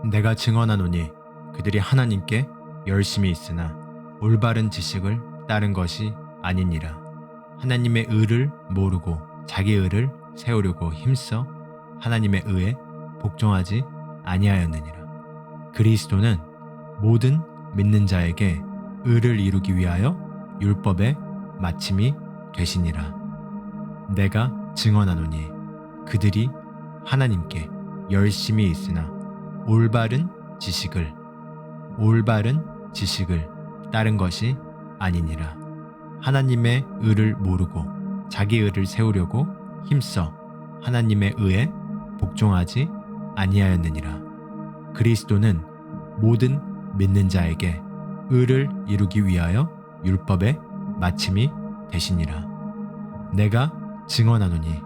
내가 증언하노니 그들이 하나님께 열심히 있으나 올바른 지식을 따른 것이 아니니라. 하나님의 의를 모르고 자기 의를 세우려고 힘써 하나님의 의에 복종하지 아니하였느니라. 그리스도는 모든 믿는 자에게 의를 이루기 위하여 율법의 마침이 되시니라. 내가 증언하노니 그들이 하나님께 열심히 있으나 올바른 지식을 따른 것이 아니니라. 하나님의 의를 모르고 자기 의를 세우려고 힘써 하나님의 의에 복종하지 아니하였느니라. 그리스도는 모든 믿는 자에게 의를 이루기 위하여 율법의 마침이 되시니라. 내가 증언하노니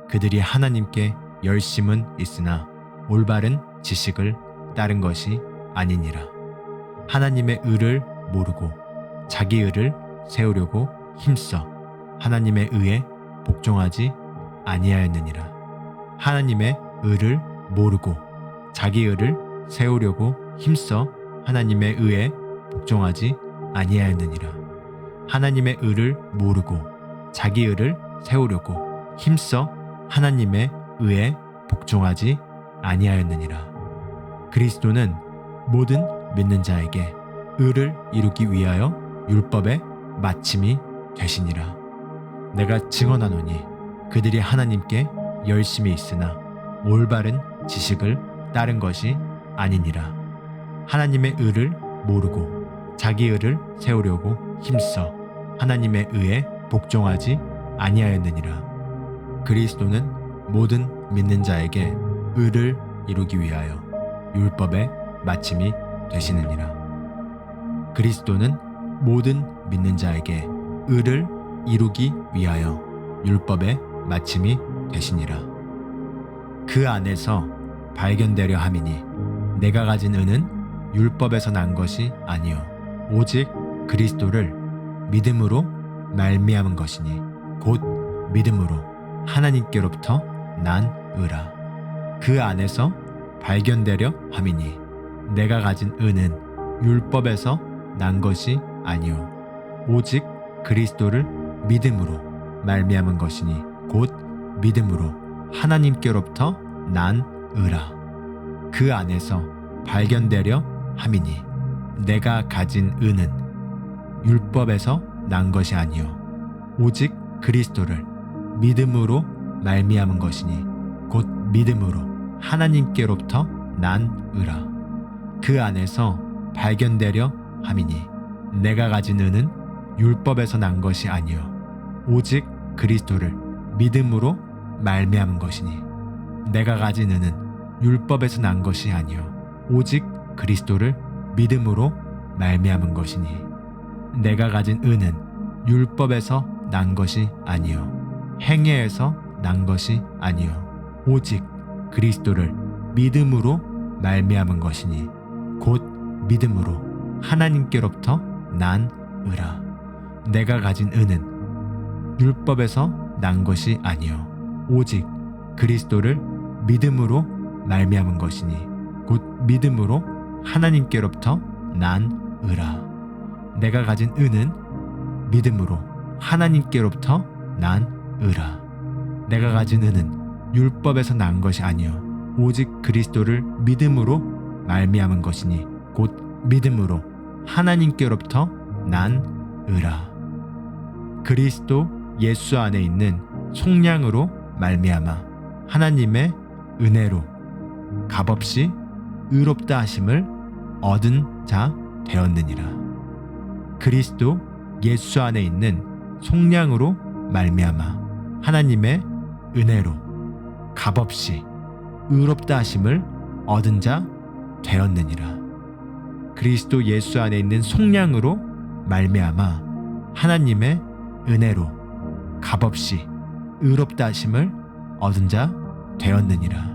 그들이 하나님께 열심은 있으나 올바른 지식을 따른 것이 아니니라. 하나님의 의를 모르고 자기 의를 세우려고 힘써 하나님의 의에 복종하지 아니하였느니라. 하나님의 의를 모르고 자기 의를 세우려고 힘써 하나님의 의에 복종하지 아니하였느니라. 하나님의 의를 모르고 자기 의를 세우려고 힘써 하나님의 의에 복종하지 아니하였느니라. 그리스도는 모든 믿는 자에게 의를 이루기 위하여 율법의 마침이 되시니라. 내가 증언하노니 그들이 하나님께 열심히 있으나 올바른 지식을 따른 것이 아니니라. 하나님의 의를 모르고 자기 의를 세우려고 힘써 하나님의 의에 복종하지 아니하였느니라. 그리스도는 모든 믿는 자에게 의를 이루기 위하여 율법의 마침이 되시느니라. 그리스도는 모든 믿는 자에게 의를 이루기 위하여 율법의 마침이 되시니라. 그 안에서 발견되려 함이니 내가 가진 의는 율법에서 난 것이 아니요 오직 그리스도를 믿음으로 말미암은 것이니 곧 믿음으로 하나님께로부터 난 의라. 그 안에서 발견되려 함이니 내가 가진 의는 율법에서 난 것이 아니요 오직 그리스도를 믿음으로 말미암은 것이니 곧 믿음으로 하나님께로부터 난 의라. 그 안에서 발견되려 함이니 내가 가진 의는 율법에서 난 것이 아니요 오직 그리스도를 믿음으로 말미암은 것이니 곧 믿음으로 하나님께로부터 난 의라. 그 안에서 발견되려 함이니 내가 가진 의는 율법에서 난 것이 아니요 오직 그리스도를 믿음으로 말미암은 것이니 내가 가진 의는 율법에서 난 것이 아니요 오직 그리스도를 믿음으로 말미암은 것이니 내가 가진 의는 율법에서 난 것이 아니요 행위에서 난 것이 아니요 오직 그리스도를 믿음으로 말미암은 것이니 곧 믿음으로 하나님께로부터 난 의라. 내가 가진 의는 율법에서 난 것이 아니요 오직 그리스도를 믿음으로 말미암은 것이니 곧 믿음으로 하나님께로부터 난 의라. 내가 가진 의는 믿음으로 하나님께로부터 난 의라. 내가 가진 의는 율법에서 난 것이 아니요 오직 그리스도를 믿음으로 말미암은 것이니 곧 믿음으로 하나님께로부터 난 의라. 그리스도 예수 안에 있는 속량으로 말미암아 하나님의 은혜로 값없이 의롭다 하심을 얻은 자 되었느니라. 그리스도 예수 안에 있는 속량으로 말미암아 하나님의 은혜로 값없이 의롭다 하심을 얻은 자 되었느니라. 그리스도 예수 안에 있는 속량으로 말미암아 하나님의 은혜로 값없이 의롭다 하심을 얻은 자 되었느니라.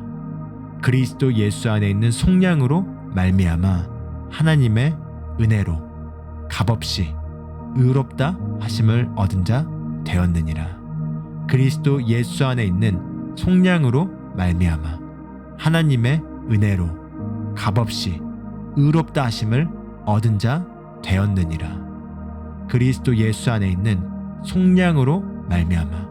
그리스도 예수 안에 있는 속량으로 말미암아 하나님의 은혜로 값없이 의롭다 하심을 얻은 자 되었느니라. 그리스도 예수 안에 있는 속량으로 말미암아 하나님의 은혜로 값없이 의롭다 하심을 얻은 자 되었느니라. 그리스도 예수 안에 있는 속량으로 말미암아,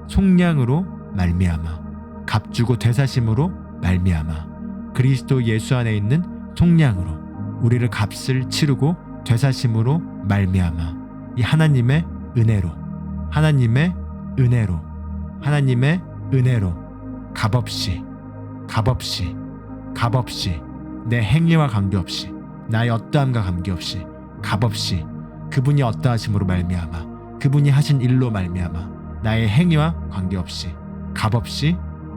속량으로 말미암아, 값주고 되사심으로 말미암아, 그리스도 예수 안에 있는 속량으로 우리를 값을 치르고 되사심으로 말미암아 이 하나님의 은혜로, 하나님의 은혜로, 하나님의 은혜로 값없이, 값없이, 값없이, 내 행위와 관계없이, 나의 어떠함과 관계없이, 값없이 그분이 어떠하심으로 말미암아, 그분이 하신 일로 말미암아 나의 행위와 관계없이 값없이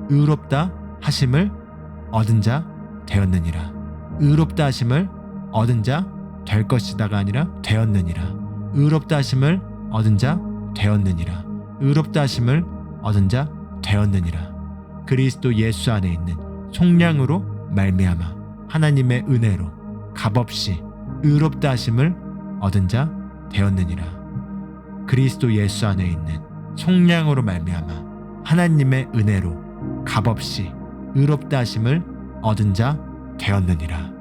의롭다 하심을 얻은 자 되었느니라. 의롭다 하심을 얻은 자 될 것이다가 아니라 되었느니라. 의롭다 하심을 얻은 자 되었느니라. 의롭다 하심을 얻은 자 되었느니라. 그리스도 예수 안에 있는 속량으로 말미암아 하나님의 은혜로 값없이 의롭다 하심을 얻은 자 되었느니라. 그리스도 예수 안에 있는 속량으로 말미암아 하나님의 은혜로 값없이 의롭다 하심을 얻은 자 되었느니라.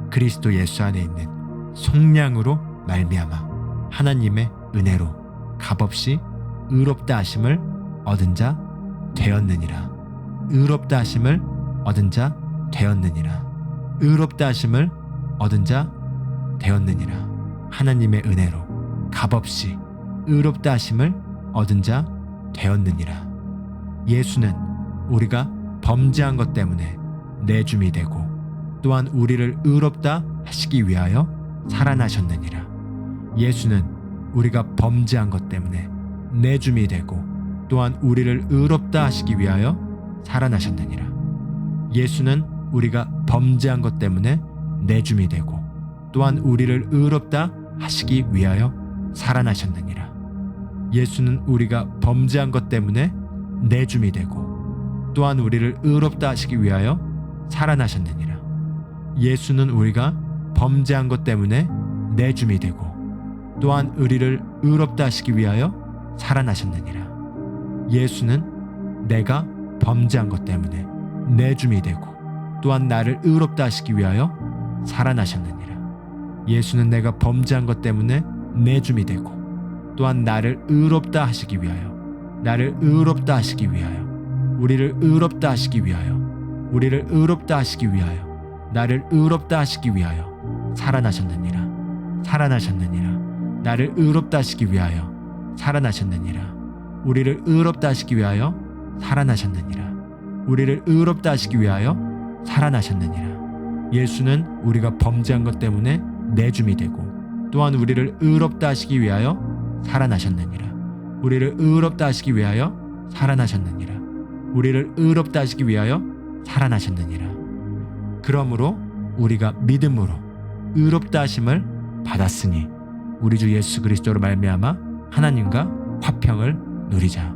그리스도 예수 안에 있는 속량으로 말미암아 하나님의 은혜로 값없이 의롭다 하심을 얻은 자 되었느니라. 의롭다 하심을 얻은 자 되었느니라. 의롭다 하심을 얻은 자 되었느니라. 하나님의 은혜로 값없이 의롭다 하심을 얻은 자 되었느니라. 예수는 우리가 범죄한 것 때문에 내줌이 되고 또한 우리를 의롭다 하시기 위하여 살아나셨느니라. 예수는 우리가 범죄한 것 때문에 내줌이 되고 또한 우리를 의롭다 하시기 위하여 살아나셨느니라. 예수는 우리가 범죄한 것 때문에 내줌이 되고 또한 우리를 의롭다 하시기 위하여 살아나셨느니라. 예수는 우리가 범죄한 것 때문에 내줌이 되고 또한 우리를 의롭다 하시기 위하여 살아나셨느니라. 예수는 우리가 범죄한 것 때문에 내줌이 되고 또한 우리를 의롭다 하시기 위하여 살아나셨느니라. 예수는 내가 범죄한 것 때문에 내줌이 되고 또한 나를 의롭다 하시기 위하여 살아나셨느니라. 예수는 내가 범죄한 것 때문에 내줌이 되고 또한 나를 의롭다 하시기 위하여, 나를 의롭다 하시기 위하여, 우리를 의롭다 하시기 위하여, 우리를 의롭다 하시기 위하여, 나를 의롭다 하시기 위하여 살아나셨느니라. 살아나셨느니라. 나를 의롭다 하시기 위하여 살아나셨느니라. 우리를 의롭다 하시기 위하여 살아나셨느니라. 우리를 의롭다 하시기 위하여 살아나셨느니라. 예수는 우리가 범죄한 것 때문에 내줌이 되고 또한 우리를 의롭다 하시기 위하여 살아나셨느니라. 우리를 의롭다 하시기 위하여 살아나셨느니라. 우리를 의롭다 하시기 위하여 살아나셨느니라. 그러므로 우리가 믿음으로 의롭다 하심을 받았으니 우리 주 예수 그리스도로 말미암아 하나님과 화평을 누리자.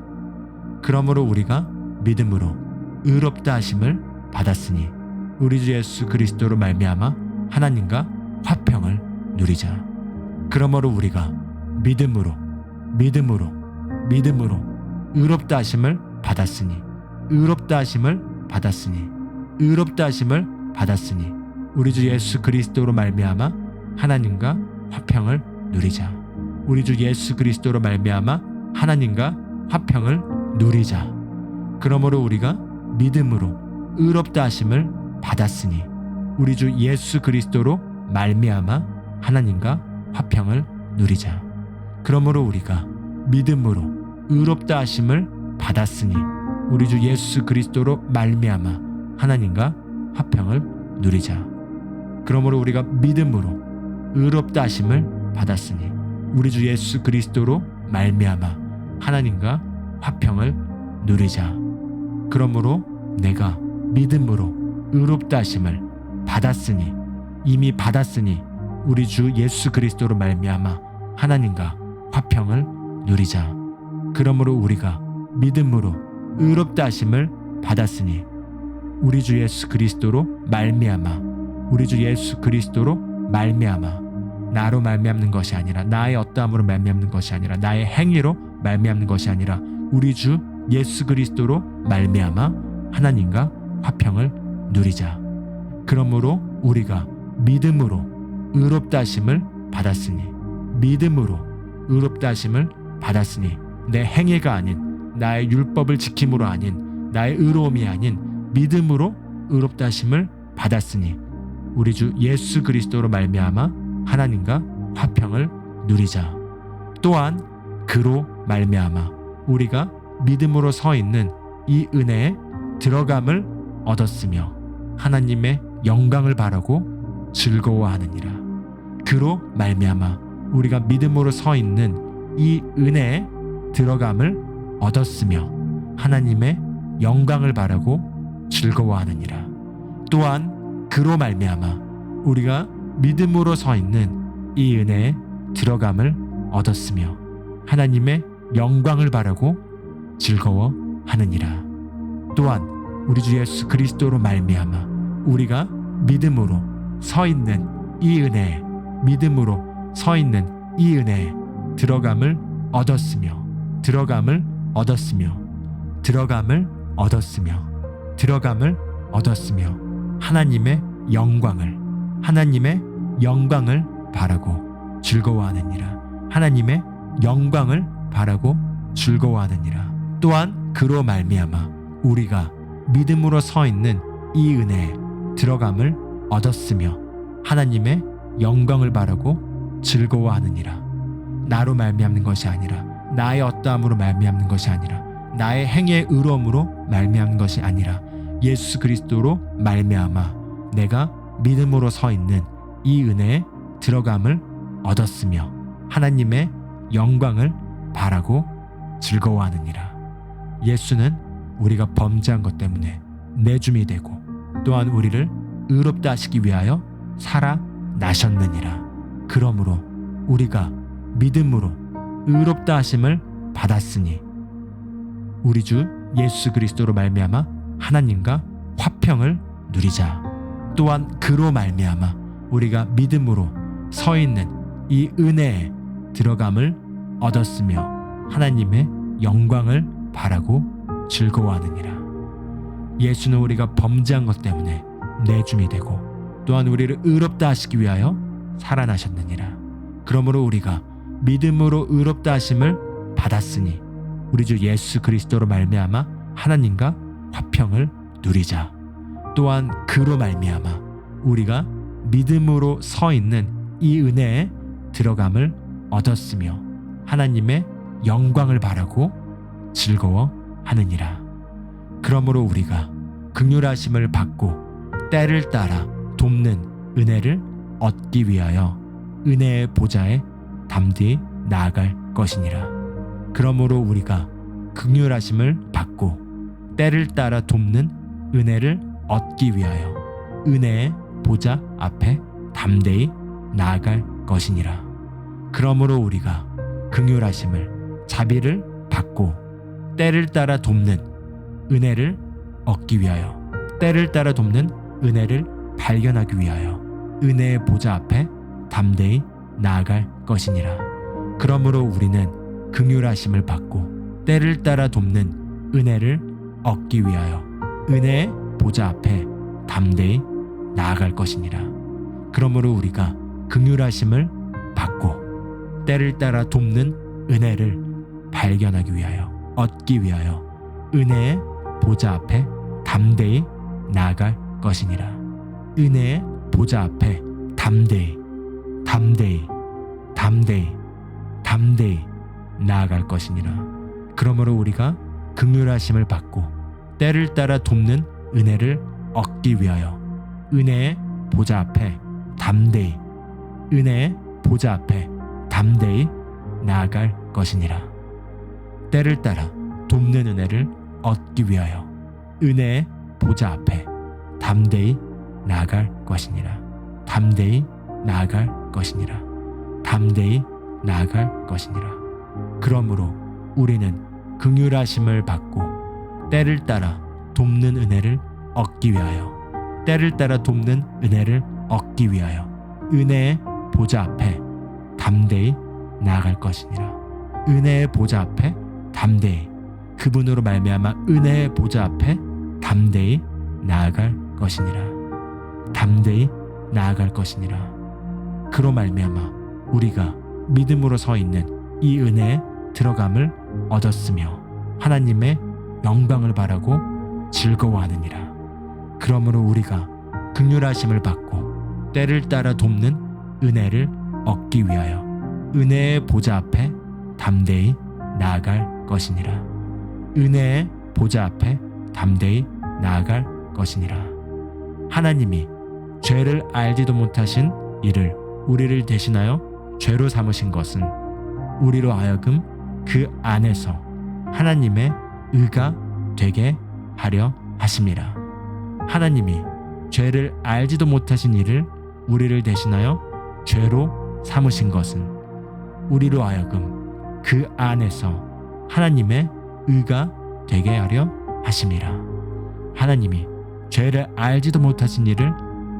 그러므로 우리가 믿음으로 의롭다 하심을 받았으니 우리 주 예수 그리스도로 말미암아 하나님과 화평을 누리자. 그러므로 우리가 믿음으로 의롭다 하심을 받았으니 의롭다 하심을 받았으니 의롭다 하심을 받았으니 우리 주 예수 그리스도로 말미암아 하나님과 화평을 누리자. 우리 주 예수 그리스도로 말미암아 하나님과 화평을 누리자. 그러므로 우리가 믿음으로 의롭다 하심을 받았으니 우리 주 예수 그리스도로 말미암아 하나님과 화평을 누리자. 그러므로 우리가 믿음으로 의롭다 하심을 받았으니 우리 주 예수 그리스도로 말미암아 하나님과 화평을 누리자. 그러므로 우리가 믿음으로 의롭다 하심을 받았으니 우리 주 예수 그리스도로 말미암아 하나님과 화평을 누리자. 그러므로 내가 믿음으로 의롭다 하심을 받았으니 이미 받았으니 우리 주 예수 그리스도로 말미암아 하나님과 화평을 누리자. 그러므로 우리가 믿음으로 의롭다 하심을 받았으니 우리 주 예수 그리스도로 말미암아 우리 주 예수 그리스도로 말미암아 나로 말미암는 것이 아니라 나의 어떠함으로 말미암는 것이 아니라 나의 행위로 말미암는 것이 아니라 우리 주 예수 그리스도로 말미암아 하나님과 화평을 누리자. 그러므로 우리가 믿음으로 의롭다 하심을 받았으니 믿음으로 의롭다 하심을 받았으니 내 행위가 아닌 나의 율법을 지킴으로 아닌 나의 의로움이 아닌 믿음으로 의롭다 하심을 받았으니 우리 주 예수 그리스도로 말미암아 하나님과 화평을 누리자. 또한 그로 말미암아 우리가 믿음으로 서 있는 이 은혜에 들어감을 얻었으며 하나님의 영광을 바라고 즐거워하느니라. 그로 말미암아 우리가 믿음으로 서 있는 이 은혜에 들어감을 얻었으며 하나님의 영광을 바라고 즐거워하느니라. 또한 그로 말미암아 우리가 믿음으로 서 있는 이 은혜에 들어감을 얻었으며 하나님의 영광을 바라고 즐거워하느니라. 또한 우리 주 예수 그리스도로 말미암아 우리가 믿음으로 서 있는 이 은혜에 믿음으로 서 있는 이 은혜에 들어감을 얻었으며 들어감을 얻었으며 들어감을 얻었으며 들어감을 얻었으며 하나님의 영광을 바라고 즐거워하느니라. 하나님의 영광을 바라고 즐거워하느니라. 또한 그로 말미암아 우리가 믿음으로 서 있는 이 은혜에 들어감을 얻었으며 하나님의 영광을 바라고 즐거워하느니라. 나로 말미암는 것이 아니라 나의 어떠함으로 말미암는 것이 아니라 나의 행위의 의로움으로 말미암는 것이 아니라 예수 그리스도로 말미암아 내가 믿음으로 서 있는 이 은혜에 들어감을 얻었으며 하나님의 영광을 바라고 즐거워하느니라. 예수는 우리가 범죄한 것 때문에 내줌이 되고 또한 우리를 의롭다 하시기 위하여 살아나셨느니라. 그러므로 우리가 믿음으로 의롭다 하심을 받았으니 우리 주 예수 그리스도로 말미암아 하나님과 화평을 누리자. 또한 그로 말미암아 우리가 믿음으로 서 있는 이 은혜에 들어감을 얻었으며 하나님의 영광을 바라고 즐거워하느니라. 예수는 우리가 범죄한 것 때문에 내줌이 되고 또한 우리를 의롭다 하시기 위하여 살아나셨느니라. 그러므로 우리가 믿음으로 의롭다 하심을 받았으니 우리 주 예수 그리스도로 말미암아 하나님과 화평을 누리자. 또한 그로 말미암아 우리가 믿음으로 서 있는 이 은혜에 들어감을 얻었으며 하나님의 영광을 바라고 즐거워하느니라. 그러므로 우리가 긍휼하심을 받고 때를 따라 돕는 은혜를 얻기 위하여 은혜의 보좌에 담대히 나아갈 것이니라. 그러므로 우리가 긍휼하심을 받고 때를 따라 돕는 은혜를 얻기 위하여 은혜의 보좌 앞에 담대히 나아갈 것이니라. 그러므로 우리가 긍휼하심을 자비를 받고 때를 따라 돕는 은혜를 얻기 위하여 때를 따라 돕는 은혜를 발견하기 위하여 은혜의 보좌 앞에 담대히 나아갈 것이니라. 그러므로 우리는 긍휼하심을 받고 때를 따라 돕는 은혜를 얻기 위하여 은혜의 보좌 앞에 담대히 나아갈 것이니라. 그러므로 우리가 긍휼하심을 받고 때를 따라 돕는 은혜를 발견하기 위하여 얻기 위하여 은혜의 보좌 앞에 담대히 나아갈 것이니라. 은혜의 보좌 앞에 담대히 나아갈 것이니라. 그러므로 우리가 긍휼하심을 받고 때를 따라 돕는 은혜를 얻기 위하여 은혜의 보좌 앞에 담대히 나아갈 것이니라. 때를 따라 돕는 은혜를 얻기 위하여 은혜의 보좌 앞에 담대히 나아갈 것이니라. 담대히 나아갈 것이니라. 그러므로 우리는 긍휼하심을 받고 때를 따라 돕는 은혜를 얻기 위하여 은혜의 보좌 앞에 담대히 나아갈 것이니라. 은혜의 보좌 앞에 담대히 그분으로 말미암아 은혜의 보좌 앞에 담대히 나아갈 것이니라. 담대히 나아갈 것이니라. 그로 말미암아 우리가 믿음으로 서 있는 이 은혜에 들어감을 얻었으며 하나님의 영광을 바라고 즐거워하느니라. 그러므로 우리가 긍휼하심을 받고 때를 따라 돕는 은혜를 얻기 위하여 은혜의 보좌 앞에 담대히 나아갈 것이니라. 은혜의 보좌 앞에 담대히 나아갈 것이니라. 하나님이 죄를 알지도 못하신 이를 우리를 대신하여 죄로 삼으신 것은 우리로 하여금 그 안에서 하나님의 의가 되게 하려 하심이라. 하나님이 죄를 알지도 못하신 이를 우리를 대신하여 죄로 삼으신 것은 우리로 하여금 그 안에서 하나님의 의가 되게 하려 하심이라. 하나님이 죄를 알지도 못하신 이를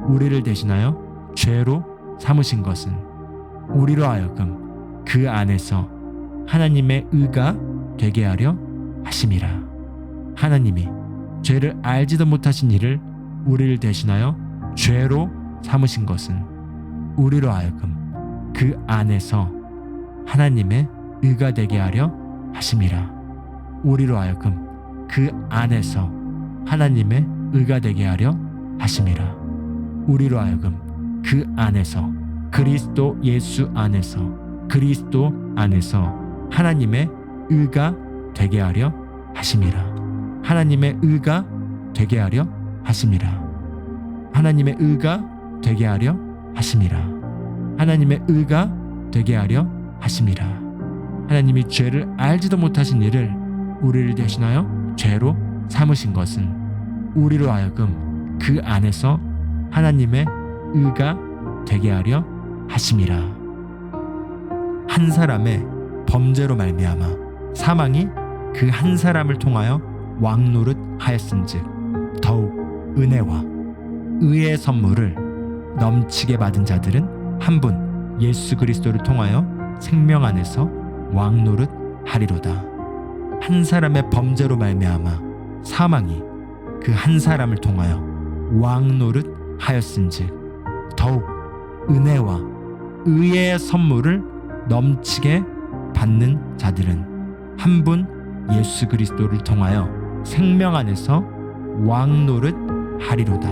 우리를 대신하여 죄로 삼으신 것은 우리로 하여금 그 안에서 하나님의 의가 되게 하려 하심이라. 하나님이 죄를 알지도 못하신 이를 우리를 대신하여 죄로 삼으신 것은 우리로 하여금 그 안에서 하나님의 의가 되게 하려 하심이라. 우리로 하여금 그 안에서 하나님의 의가 되게 하려 하심이라. 우리로 하여금 그 안에서 그리스도 예수 안에서 그리스도 안에서 하나님의 의가 되게 하려 하심이라. 하나님의 의가 되게 하려 하심이라. 하나님의 의가 되게 하려 하심이라. 하나님의 의가 되게 하려 하심이라. 하나님이 죄를 알지도 못하신 이를 우리를 대신하여 죄로 삼으신 것은 우리로 하여금 그 안에서 하나님의 의가 되게 하려 하심이라. 한 사람의 범죄로 말미암아 사망이 그 한 사람을 통하여 왕노릇 하였은즉 더욱 은혜와 의의 선물을 넘치게 받은 자들은 한 분 예수 그리스도를 통하여 생명 안에서 왕노릇 하리로다. 한 사람의 범죄로 말미암아 사망이 그 한 사람을 통하여 왕노릇 하였은즉 더욱 은혜와 의의 선물을 넘치게 받는 자들은 한 분 예수 그리스도를 통하여 생명 안에서 왕노릇 하리로다.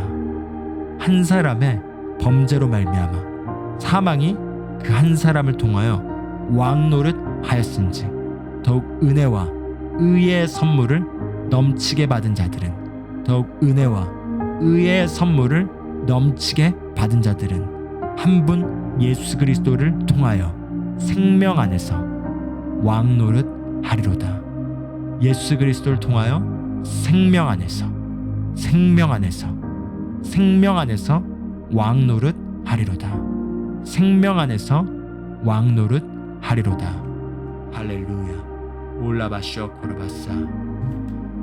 한 사람의 범죄로 말미암아 사망이 그 한 사람을 통하여 왕노릇 하였은즉 더욱 은혜와 의의 선물을 넘치게 받은 자들은 더욱 은혜와 의의 선물을 넘치게 받은 자들은 한 분 예수 그리스도를 통하여 생명 안에서 왕노릇 하리로다. 예수 그리스도를 통하여 생명 안에서 왕노릇 하리로다. 생명 안에서 왕노릇 하리로다. 할렐루야. 올라바쇼 코라바사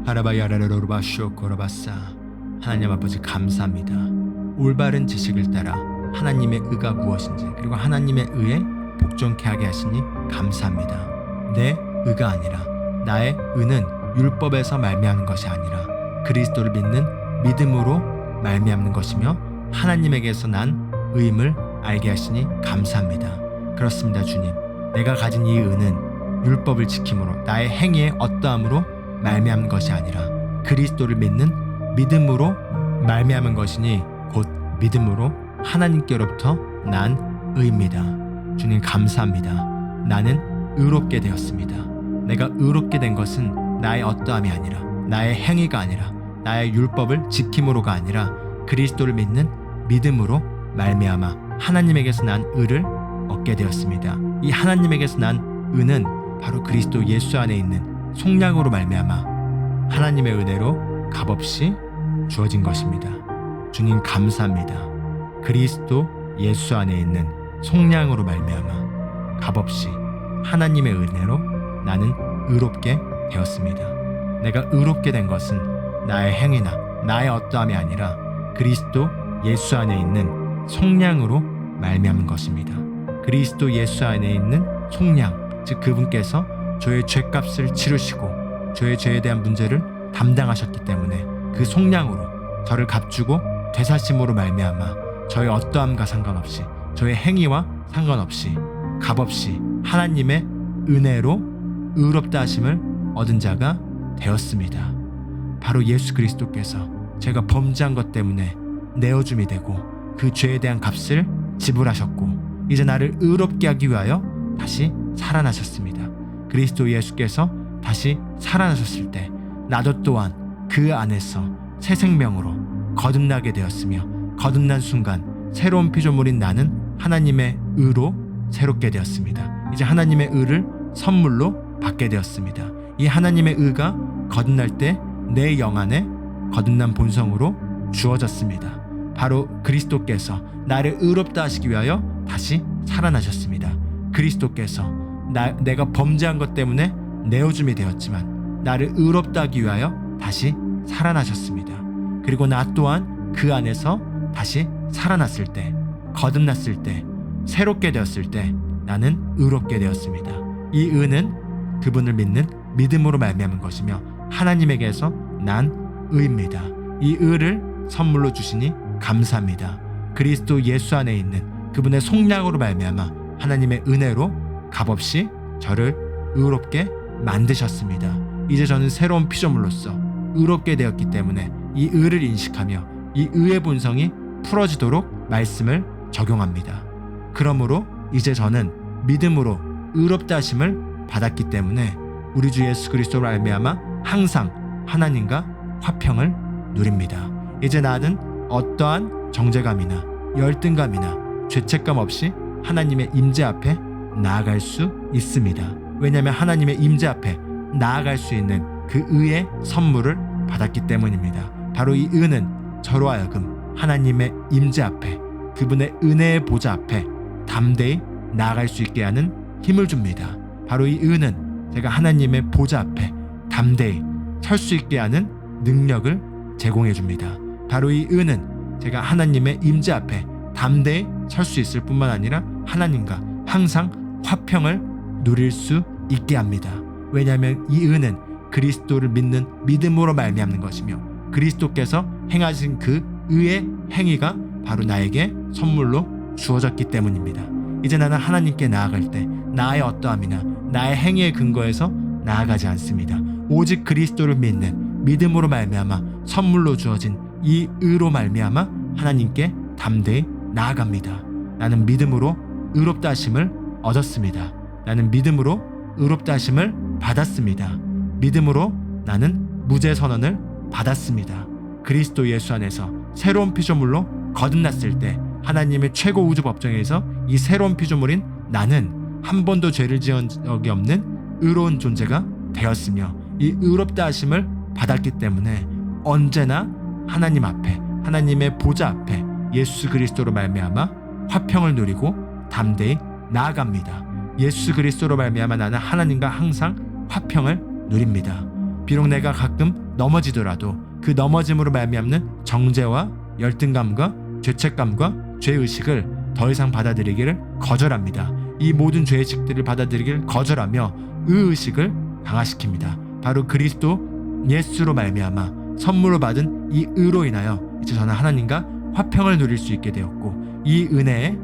하라바야라로바쇼 코라바사. 하나님 아버지 감사합니다. 올바른 지식을 따라 하나님의 의가 무엇인지 그리고 하나님의 의에 복종케 하게 하시니 감사합니다. 내 의가 아니라 나의 의는 율법에서 말미암는 것이 아니라 그리스도를 믿는 믿음으로 말미암는 것이며 하나님에게서 난 의임을 알게 하시니 감사합니다. 그렇습니다. 주님, 내가 가진 이 의는 율법을 지킴으로 나의 행위의 어떠함으로 말미암는 것이 아니라 그리스도를 믿는 믿음으로 말미암은 것이니 곧 믿음으로 하나님께로부터 난 의입니다. 주님 감사합니다. 나는 의롭게 되었습니다. 내가 의롭게 된 것은 나의 어떠함이 아니라 나의 행위가 아니라 나의 율법을 지킴으로가 아니라 그리스도를 믿는 믿음으로 말미암아 하나님에게서 난 의를 얻게 되었습니다. 이 하나님에게서 난 의는 바로 그리스도 예수 안에 있는 속량으로 말미암아 하나님의 은혜로 값없이 주어진 것입니다. 주님 감사합니다. 그리스도 예수 안에 있는 속량으로 말미암아 값없이 하나님의 은혜로 나는 의롭게 되었습니다. 내가 의롭게 된 것은 나의 행위나 나의 어떠함이 아니라 그리스도 예수 안에 있는 속량으로 말미암은 것입니다. 그리스도 예수 안에 있는 속량, 즉 그분께서 저의 죄값을 치르시고 저의 죄에 대한 문제를 담당하셨기 때문에 그 속량으로 저를 값주고 되사심으로 말미암아 저의 어떠함과 상관없이, 저의 행위와 상관없이, 값없이 하나님의 은혜로 의롭다 하심을 얻은 자가 되었습니다. 바로 예수 그리스도께서 제가 범죄한 것 때문에 내어줌이 되고 그 죄에 대한 값을 지불하셨고 이제 나를 의롭게 하기 위하여 다시 살아나셨습니다. 그리스도 예수께서 다시 살아나셨을 때 나도 또한 그 안에서 새 생명으로 거듭나게 되었으며, 거듭난 순간 새로운 피조물인 나는 하나님의 의로 새롭게 되었습니다. 이제 하나님의 의를 선물로 받게 되었습니다. 이 하나님의 의가 거듭날 때 내 영 안에 거듭난 본성으로 주어졌습니다. 바로 그리스도께서 나를 의롭다 하시기 위하여 다시 살아나셨습니다. 그리스도께서 내가 범죄한 것 때문에 내어줌이 되었지만 나를 의롭다 하기 위하여 다시 살아나셨습니다. 그리고 나 또한 그 안에서 다시 살아났을 때, 거듭났을 때, 새롭게 되었을 때 나는 의롭게 되었습니다. 이 의는 그분을 믿는 믿음으로 말미암은 것이며 하나님에게서 난 의입니다. 이 의를 선물로 주시니 감사합니다. 그리스도 예수 안에 있는 그분의 속량으로 말미암아 하나님의 은혜로 값없이 저를 의롭게 만드셨습니다. 이제 저는 새로운 피조물로서 의롭게 되었기 때문에 이 의를 인식하며 이 의의 본성이 풀어지도록 말씀을 적용합니다. 그러므로 이제 저는 믿음으로 의롭다 하심을 받았기 때문에 우리 주 예수 그리스도로 말미암아 항상 하나님과 화평을 누립니다. 이제 나는 어떠한 정죄감이나 열등감이나 죄책감 없이 하나님의 임재 앞에 나아갈 수 있습니다. 왜냐하면 하나님의 임재 앞에 나아갈 수 있는 그 의의 선물을 받았기 때문입니다. 바로 이 의는 저로 하여금 하나님의 임재 앞에, 그분의 은혜의 보좌 앞에 담대히 나아갈 수 있게 하는 힘을 줍니다. 바로 이 의는 제가 하나님의 보좌 앞에 담대히 설 수 있게 하는 능력을 제공해 줍니다. 바로 이 의는 제가 하나님의 임재 앞에 담대히 설 수 있을 뿐만 아니라 하나님과 항상 화평을 누릴 수 있게 합니다. 왜냐하면 이 의는 그리스도를 믿는 믿음으로 말미암는 것이며 그리스도께서 행하신 그 의의 행위가 바로 나에게 선물로 주어졌기 때문입니다. 이제 나는 하나님께 나아갈 때 나의 어떠함이나 나의 행위의 근거에서 나아가지 않습니다. 오직 그리스도를 믿는 믿음으로 말미암아 선물로 주어진 이 의로 말미암아 하나님께 담대히 나아갑니다. 나는 믿음으로 의롭다 하심을 얻었습니다. 나는 믿음으로 의롭다 하심을 받았습니다. 믿음으로 나는 무죄 선언을 받았습니다. 그리스도 예수 안에서 새로운 피조물로 거듭났을 때 하나님의 최고 우주 법정에서 이 새로운 피조물인 나는 한 번도 죄를 지은 적이 없는 의로운 존재가 되었으며 이 의롭다 하심을 받았기 때문에 언제나 하나님 앞에, 하나님의 보좌 앞에 예수 그리스도로 말미암아 화평을 누리고 담대히 나아갑니다. 예수 그리스도로 말미암아 나는 하나님과 항상 화평을 누립니다. 비록 내가 가끔 넘어지더라도 그 넘어짐으로 말미암는 정죄와 열등감과 죄책감과 죄의식을 더 이상 받아들이기를 거절합니다. 이 모든 죄의식들을 받아들이기를 거절하며 의의식을 강화시킵니다. 바로 그리스도 예수로 말미암아 선물로 받은 이 의로 인하여 이제 저는 하나님과 화평을 누릴 수 있게 되었고 이 은혜에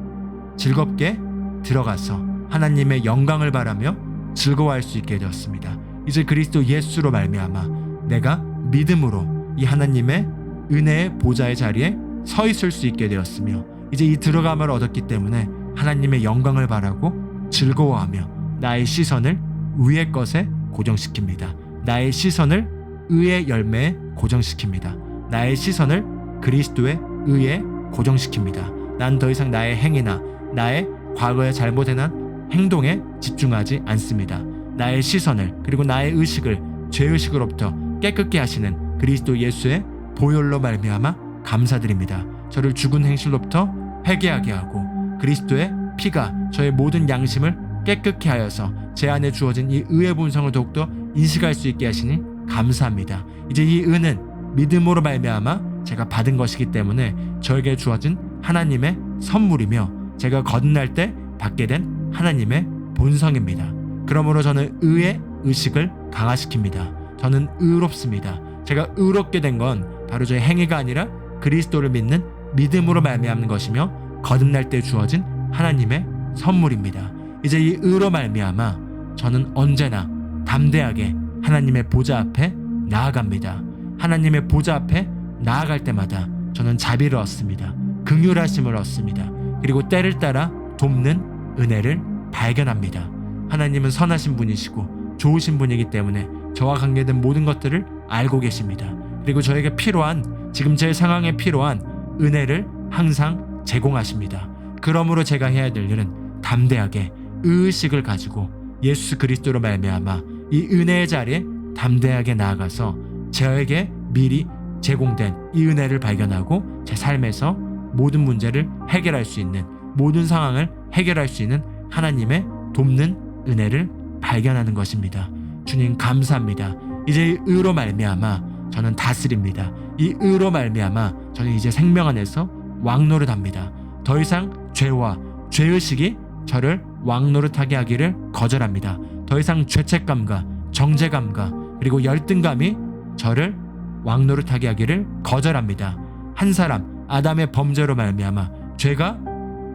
즐겁게 들어가서 하나님의 영광을 바라며 즐거워할 수 있게 되었습니다. 이제 그리스도 예수로 말미암아 내가 믿음으로 이 하나님의 은혜의 보좌의 자리에 서 있을 수 있게 되었으며 이제 이 들어감을 얻었기 때문에 하나님의 영광을 바라고 즐거워하며 나의 시선을 위의 것에 고정시킵니다. 나의 시선을 의의 열매에 고정시킵니다. 나의 시선을 그리스도의 의에 고정시킵니다. 난 더 이상 나의 행위나 나의 과거에 잘못 행한 행동에 집중하지 않습니다. 나의 시선을 그리고 나의 의식을 죄의식으로부터 깨끗게 하시는 그리스도 예수의 보혈로 말미암아 감사드립니다. 저를 죽은 행실로부터 회개하게 하고 그리스도의 피가 저의 모든 양심을 깨끗게 하여서 제 안에 주어진 이 의의 본성을 더욱더 인식할 수 있게 하시니 감사합니다. 이제 이 의는 믿음으로 말미암아 제가 받은 것이기 때문에 저에게 주어진 하나님의 선물이며 제가 거듭날 때 받게 된 하나님의 본성입니다. 그러므로 저는 의의 의식을 강화시킵니다. 저는 의롭습니다. 제가 의롭게 된 건 바로 저의 행위가 아니라 그리스도를 믿는 믿음으로 말미암는 것이며 거듭날 때 주어진 하나님의 선물입니다. 이제 이 의로 말미암아 저는 언제나 담대하게 하나님의 보좌 앞에 나아갑니다. 하나님의 보좌 앞에 나아갈 때마다 저는 자비를 얻습니다. 긍휼하심을 얻습니다. 그리고 때를 따라 돕는 은혜를 발견합니다. 하나님은 선하신 분이시고 좋으신 분이기 때문에 저와 관계된 모든 것들을 알고 계십니다. 그리고 저에게 필요한, 지금 제 상황에 필요한 은혜를 항상 제공하십니다. 그러므로 제가 해야 될 일은 담대하게 의식을 가지고 예수 그리스도로 말미암아 이 은혜의 자리에 담대하게 나아가서 저에게 미리 제공된 이 은혜를 발견하고 제 삶에서 모든 문제를 해결할 수 있는, 모든 상황을 해결할 수 있는 하나님의 돕는 은혜를 발견하는 것입니다. 주님 감사합니다. 이제 이 의로 말미암아 저는 다스립니다. 이 의로 말미암아 저는 이제 생명 안에서 왕노릇합니다. 더 이상 죄와 죄의식이 저를 왕노릇하게 하기를 거절합니다. 더 이상 죄책감과 정죄감과 그리고 열등감이 저를 왕노릇하게 하기를 거절합니다. 한 사람 아담의 범죄로 말미암아 죄가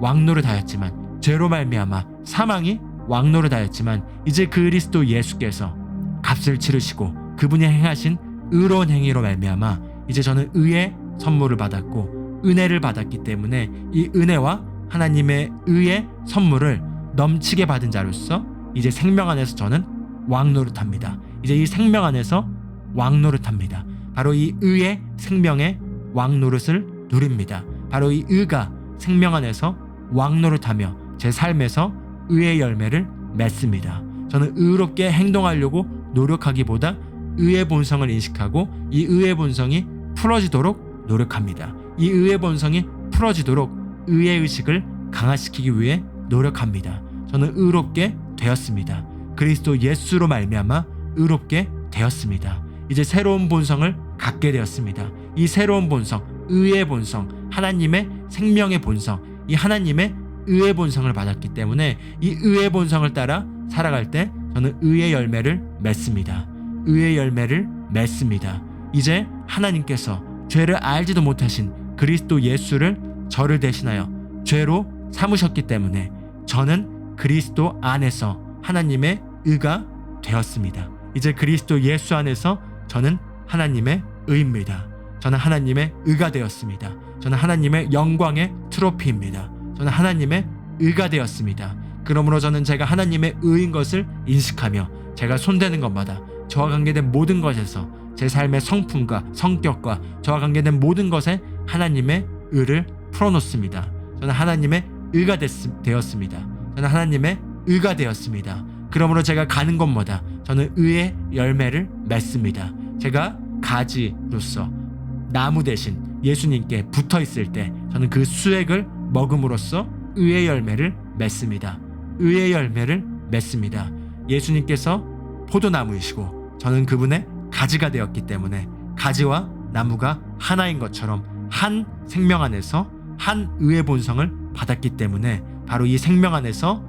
왕노릇하였지만, 죄로 말미암아 사망이 왕노릇하였지만, 이제 그리스도 예수께서 값을 치르시고 그분이 행하신 의로운 행위로 말미암아 이제 저는 의의 선물을 받았고 은혜를 받았기 때문에 이 은혜와 하나님의 의의 선물을 넘치게 받은 자로서 이제 생명 안에서 저는 왕노릇합니다. 이제 이 생명 안에서 왕노릇합니다. 바로 이 의의 생명의 왕노릇을 누립니다. 바로 이 의가 생명 안에서 왕노릇하며 제 삶에서 의의 열매를 맺습니다. 저는 의롭게 행동하려고 노력하기보다 의의 본성을 인식하고 이 의의 본성이 풀어지도록 노력합니다. 이 의의 본성이 풀어지도록 의의 의식을 강화시키기 위해 노력합니다. 저는 의롭게 되었습니다. 그리스도 예수로 말미암아 의롭게 되었습니다. 이제 새로운 본성을 갖게 되었습니다. 이 새로운 본성, 의의 본성, 하나님의 생명의 본성, 이 하나님의 의의 본성을 받았기 때문에 이 의의 본성을 따라 살아갈 때 저는 의의 열매를 맺습니다. 의의 열매를 맺습니다. 이제 하나님께서 죄를 알지도 못하신 그리스도 예수를 저를 대신하여 죄로 삼으셨기 때문에 저는 그리스도 안에서 하나님의 의가 되었습니다. 이제 그리스도 예수 안에서 저는 하나님의 의입니다. 저는 하나님의 의가 되었습니다. 저는 하나님의 영광의 트로피입니다. 저는 하나님의 의가 되었습니다. 그러므로 저는 제가 하나님의 의인 것을 인식하며 제가 손대는 것마다 저와 관계된 모든 것에서 제 삶의 성품과 성격과 저와 관계된 모든 것에 하나님의 의를 풀어놓습니다. 저는 하나님의 의가 되었습니다. 저는 하나님의 의가 되었습니다. 그러므로 제가 가는 곳마다 저는 의의 열매를 맺습니다. 제가 가지로서 나무 대신 예수님께 붙어 있을 때 저는 그 수액을 먹음으로써 의의 열매를 맺습니다. 의의 열매를 맺습니다. 예수님께서 포도나무이시고 저는 그분의 가지가 되었기 때문에 가지와 나무가 하나인 것처럼 한 생명 안에서 한 의의 본성을 받았기 때문에 바로 이 생명 안에서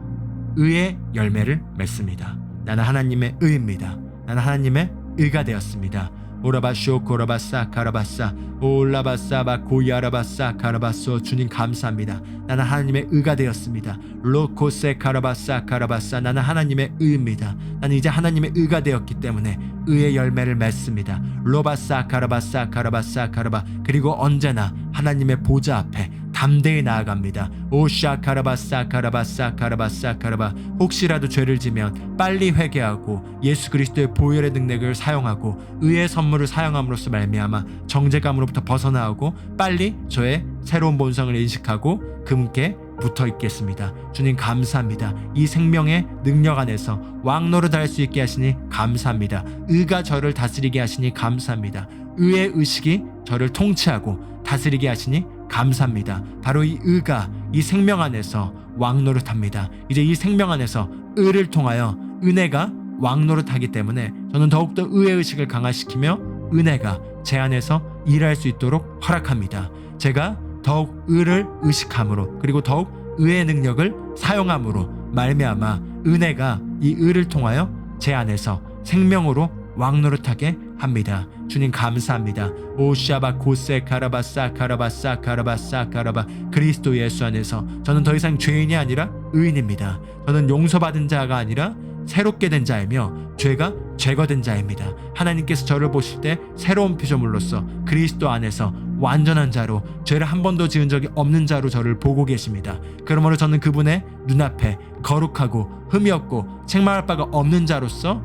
의의 열매를 맺습니다. 나는 하나님의 의입니다. 나는 하나님의 의가 되었습니다. 오라바쇼 고라바싸 카라바싸 올라바싸바 고야라바싸 카라바쏘. 주님 감사합니다. 나는 하나님의 의가 되었습니다. 로코세 카라바싸 카라바싸. 나는 하나님의 의입니다. 나는 이제 하나님의 의가 되었기 때문에 의의 열매를 맺습니다. 로바싸 카라바싸 카라바싸 카라바. 그리고 언제나 하나님의 보좌 앞에 담대히 나아갑니다. 오샤 카라바싸 카라바싸 카라바싸 카라바. 혹시라도 죄를 지면 빨리 회개하고 예수 그리스도의 보혈의 능력을 사용하고 의의 선물을 사용함으로써 말미암아 정죄감으로부터 벗어나오고 빨리 저의 새로운 본성을 인식하고 그분께 붙어 있겠습니다. 주님 감사합니다. 이 생명의 능력 안에서 왕노릇할 수 있게 하시니 감사합니다. 의가 저를 다스리게 하시니 감사합니다. 의의 의식이 저를 통치하고 다스리게 하시니 감사합니다. 바로 이 의가 이 생명 안에서 왕노릇합니다. 이제 이 생명 안에서 의를 통하여 은혜가 왕노릇하기 때문에 저는 더욱더 의의 의식을 강화시키며 은혜가 제 안에서 일할 수 있도록 허락합니다. 제가 더욱 의를 의식함으로 그리고 더욱 의의 능력을 사용함으로 말미암아 은혜가 이 의를 통하여 제 안에서 생명으로 왕노릇하게 합니다. 주님 감사합니다. 오샤바 고세 카라바사 카라바사 카라바사 카라바 그리스도 예수 안에서 저는 더 이상 죄인이 아니라 의인입니다. 저는 용서받은 자가 아니라 새롭게 된 자이며 죄가 제거된 자입니다. 하나님께서 저를 보실 때 새로운 피조물로서 그리스도 안에서 완전한 자로 죄를 한 번도 지은 적이 없는 자로 저를 보고 계십니다. 그러므로 저는 그분의 눈앞에 거룩하고 흠이 없고 책망할 바가 없는 자로서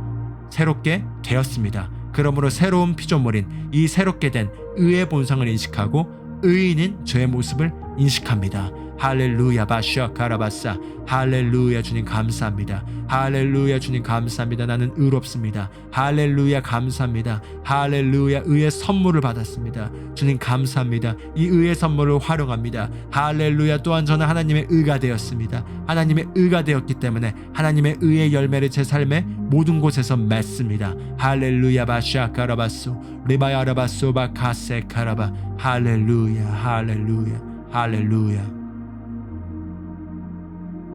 새롭게 되었습니다. 그러므로 새로운 피조물인 이 새롭게 된 의의 본성을 인식하고 의인인 저의 모습을 인식합니다. 할렐루야 바샤 카라바사 할렐루야 주님 감사합니다. 할렐루야 주님 감사합니다. 나는 의롭습니다. 할렐루야 감사합니다. 할렐루야 의의 선물을 받았습니다. 주님 감사합니다. 이 의의 선물을 활용합니다. 할렐루야 또한 저는 하나님의 의가 되었습니다. 하나님의 의가 되었기 때문에 하나님의 의의 열매를 제 삶의 모든 곳에서 맺습니다. 할렐루야 바샤 카라바소 리바야라바소바 카세 카라바 할렐루야 할렐루야 할렐루야